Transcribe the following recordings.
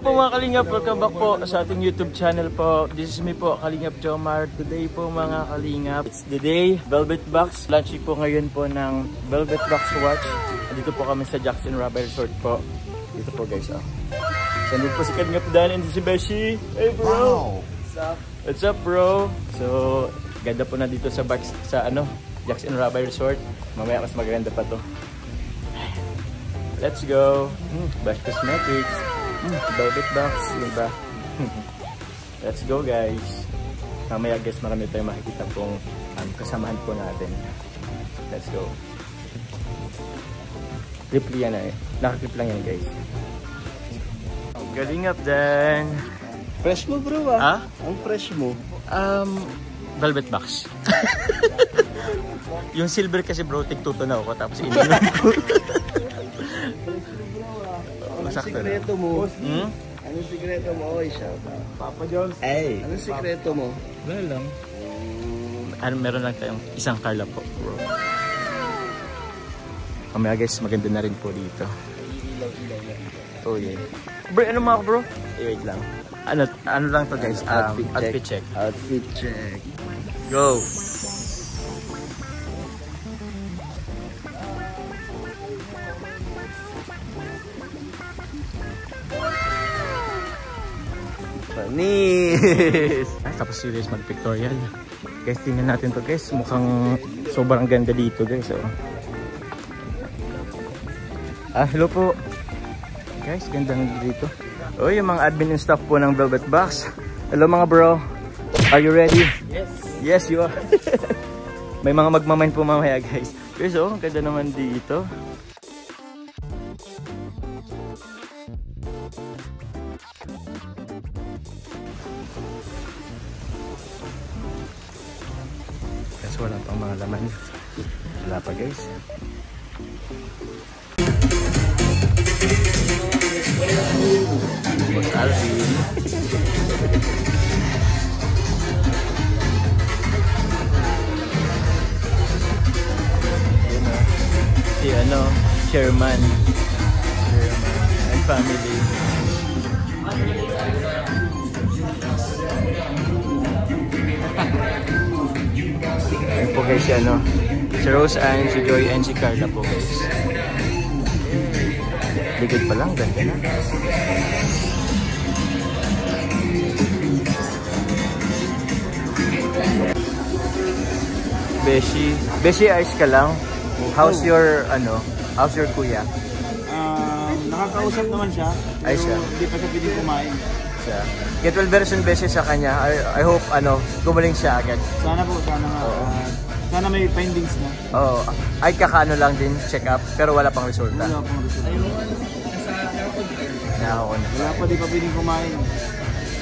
po mga Kalingap, welcome back po sa ating YouTube channel po. This is me po, Kalingap Jomar. Today po mga Kalingap, it's the day, Velvet Box. Launching po ngayon po ng Velvet Box watch. Dito po kami sa Jackson Rubber Resort po. Dito po guys, oh. So nandito po si Kalingap Dan and si Beshi. Hey bro! Wow. What's up bro? So, ganda po na dito sa box, sa Jackson Rubber Resort. Mamaya mas maganda pa to. Let's go! Bash Cosmetics. Velvet Box, diba? Let's go guys. Mamaya guys, marami tayong makikita pong kasamahan po natin. Let's go. Clip yan eh. Nakakip lang yan guys. Galing up then. Fresh mo bro ah. Ha? Ang fresh mo. Velvet Box. Yung silver kasi bro, tig-tuto na ako tapos ininom ko. Anong sikreto mo? Anong sikreto mo? Oy, shout out. Papa Jones. Hey. Anong sikreto mo? Wala lang. Meron lang tayong isang Carla po, bro. Kamaya guys, maganda na rin po dito. Oh yeah. Bro, ano mga bro? Wait lang. Ano lang to guys? Outfit check. Outfit check. Go! Panis! Tapos serious mag-pictorial. Guys, tingnan natin to guys. Mukhang sobrang ganda dito guys. Oh. Hello po. Guys, ganda dito. Oh, yung mga admin and staff po ng Velvet Box. Hello mga bro. Are you ready? Yes. Yes, you are. May mga magmamain po mamaya guys. Guys, oh, ang ganda naman dito. Guys, wala pang mga laman. Wala pa guys. Boss Alvin. Si chairman and family. Ayun po guys, si Rose Ann, si Joy, and si Carla po guys. Ligid pa lang, ganda na. Beshi, ayos ka lang. How's your kuya? Nakakausap naman siya. Ayos siya. Hindi pa siya pwedeng kumain. Siya. Get well version Beshi sa kanya. I hope gumaling siya agad. Sana po, sana nga. Sana may findings na. Oo. Ay kakaano lang din, check up, pero wala pang resulta. Wala pang resulta. Wala pa, di pa pwedeng kumain.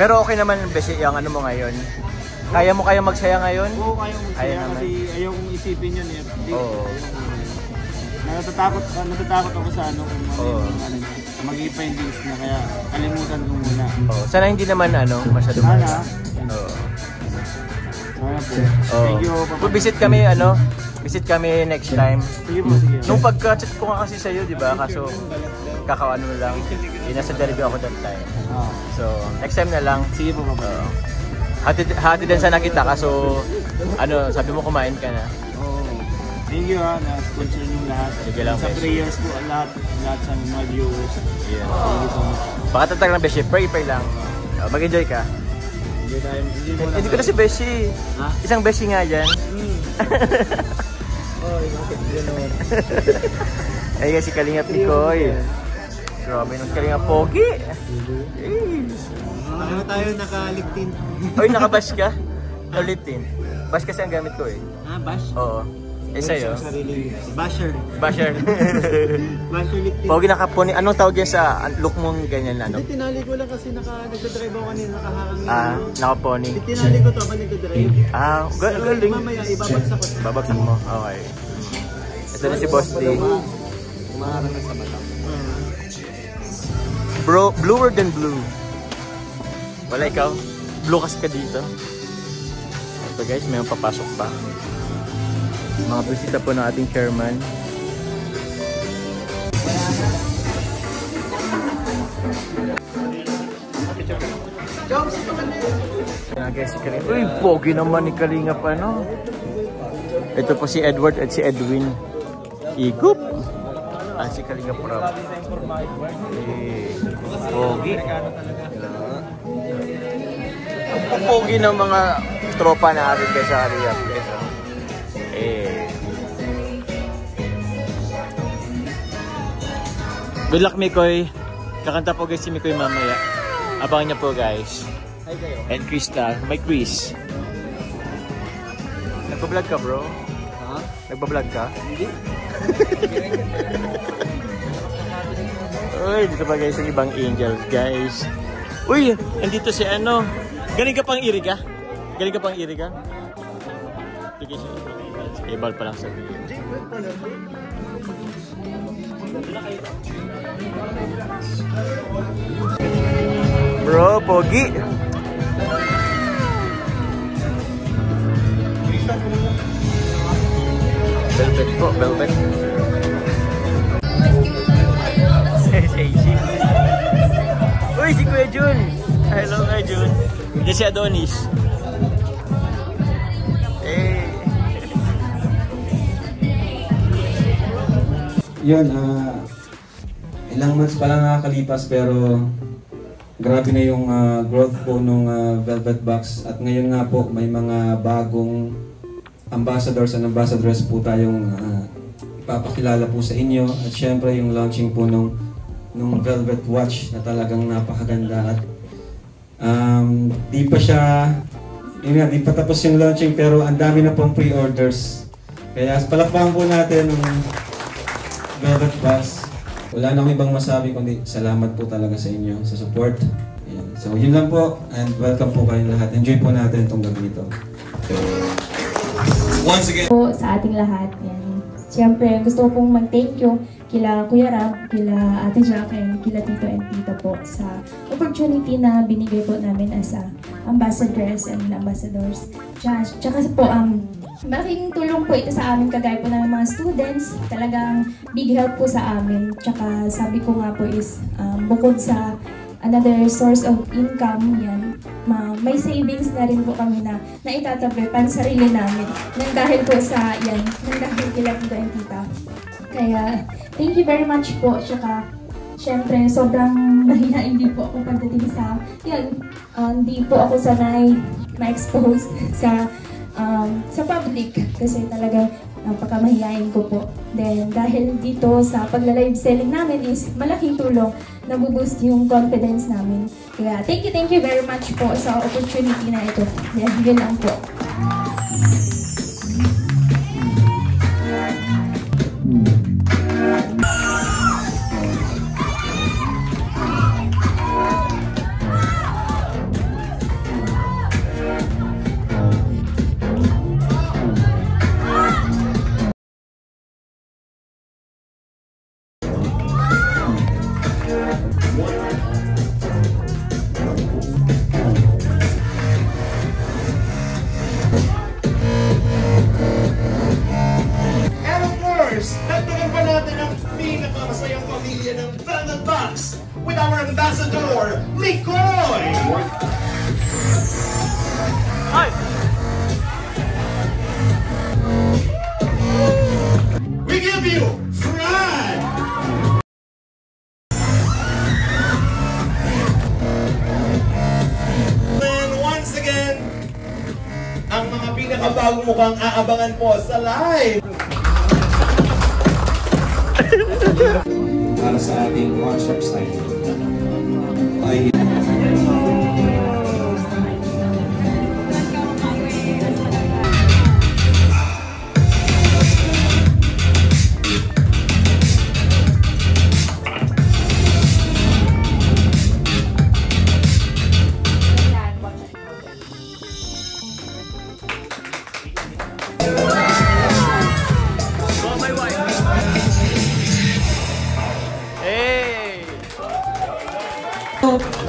Pero okay naman Beshi, yung mo ngayon. Kaya mo magsaya ngayon? Oo, kaya mo magsaya kasi ayaw kong isipin yun eh. Oo. Natatakot ako sa mag-i-findings na kaya kalimutan ko muna. Sana hindi naman masyado sana. Oo. Sana po. Thank you. Visit kami next time. Sige po, sige. Nung pagka-chat ko nga kasi sa'yo, di ba? Kaso kakaano lang. Nasa Derby ako that time. So, next time na lang. Sige po, papa. Hati din sana kita kaso sabi mo kumain ka na. Thank you na-sponsor nyo lahat. Sige lang. Sa prayers po lahat sa mga viewers. Yeah. Thank you so much. Baka tatag lang Beshi, pray lang. Mag-enjoy ka. Hindi ko na si Beshi. Isang Beshi nga dyan. Ay kasi Kalingap ni Koy. Grabe nung Kalingap Pogi. Ano tayo naka-liptin? Oy, naka-bash ka? O liptin? Bash kasi ang gamit ko eh. Bash? Oo. Sa'yo? Basher. Basher. Basher liptin. Pogi naka-pony. Anong tawag yan sa look mong ganyan Hindi, tinali ko lang kasi nagdadrive ako kanina, nakaharang. Naka-pony. Tinali ko to habang nagdadrive. Galing. Mamaya, ibabagsak ko. Babagsak mo? Okay. Ito na si Boss D. Umaharang na sa mata. Bro, bluer than blue. Wala ikaw? Blue kasi ka dito. Ito guys, may papasok pa. Mga bisita po ng ating chairman. Yan guys, si Kalingap. Uy, pogi naman ni Kalingap ano. Ito po si Edward at si Edwin. Igup. Si Kalingap Rob. Pogi. Ang pogi ng mga tropa natin guys sa Kalingap guys. Good luck Mikoy. Kakanta po guys si Mikoy mamaya. Abangan niya po guys. Hi kayo. And Krista, may Chris. Nagbablog ka bro? Ha? Nagbablog ka? Hindi. Uy, dito pa guys yung ibang angels guys. Uy, andito si ano. Galing ka pang Iriga? Galing ka pang Iriga? Sige siya. Ibal pa lang sabihin. Bro, pogi. Velvet po, velvet. Uy, si Kuya Jun. Hello, Kuya Jun. Hindi si Adonis. Yun, ilang months pa lang nakakalipas pero grabe na yung growth po nung Velvet Box. At ngayon nga po may mga bagong ambassadors and ambassadors po tayong ipapakilala po sa inyo. At syempre yung launching po nung Velvet Watch na talagang napakaganda. At di pa tapos yung launching pero ang dami na pong pre-orders. Kaya palakpakan po natin yung Velvet Box. Wala na akong ibang masabi kundi salamat po talaga sa inyo sa support. Ayan. So yun lang po and welcome po kayong lahat. Enjoy po natin itong gabi ito. Once again po sa ating lahat. Yan. Siyempre gusto ko pong mag-thank you kila Kuya Rab, kila Ate Jack, and kila Tito and Tita po sa opportunity na binigay po namin as ambassadors and ambassadors. Tsaka po malaking tulong po ito sa amin kagaya po ng mga students. Talagang big help po sa amin. Tsaka sabi ko nga po is bukod sa another source of income, yan, may savings na rin po kami na itatabi para sa sarili namin. Nang dahil po sa yan, nang dahil kila Tito and Tita. Kaya thank you very much po. Tsaka syempre sobrang mahihain din po ako pagdating sa yan. Hindi po ako sanay ma-expose sa public kasi talaga napakamahiyain ko po. Then dahil dito sa pagla-live selling namin is malaking tulong, nabuboost yung confidence namin. Kaya thank you very much po sa opportunity na ito. Yun lang po. Nagdagan pa natin ang pinakamasayang pamilya ng Velvet Box with our ambassador, Mikoy! Hi! We give you Fran! And once again, ang mga pinakabagong mukhang aabangan po sa live! Para sa ating one-shop style ay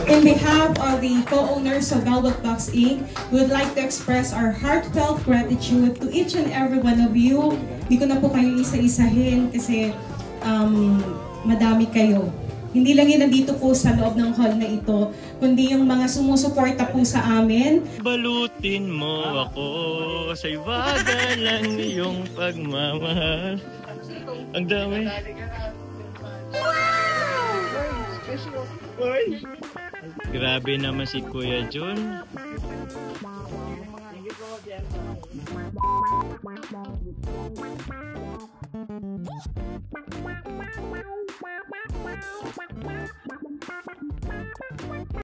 in behalf of the co-owners of Velvet Box Inc., we would like to express our heartfelt gratitude to each and every one of you. Hindi ko na po kayo isa-isahin kasi madami kayo. Hindi lang yun nandito po sa loob ng hall na ito, kundi yung mga sumusuporta po sa amin. Balutin mo ako sa iwaga lang iyong pagmamahal. Ang dami. Grabe naman si Kuya Jun.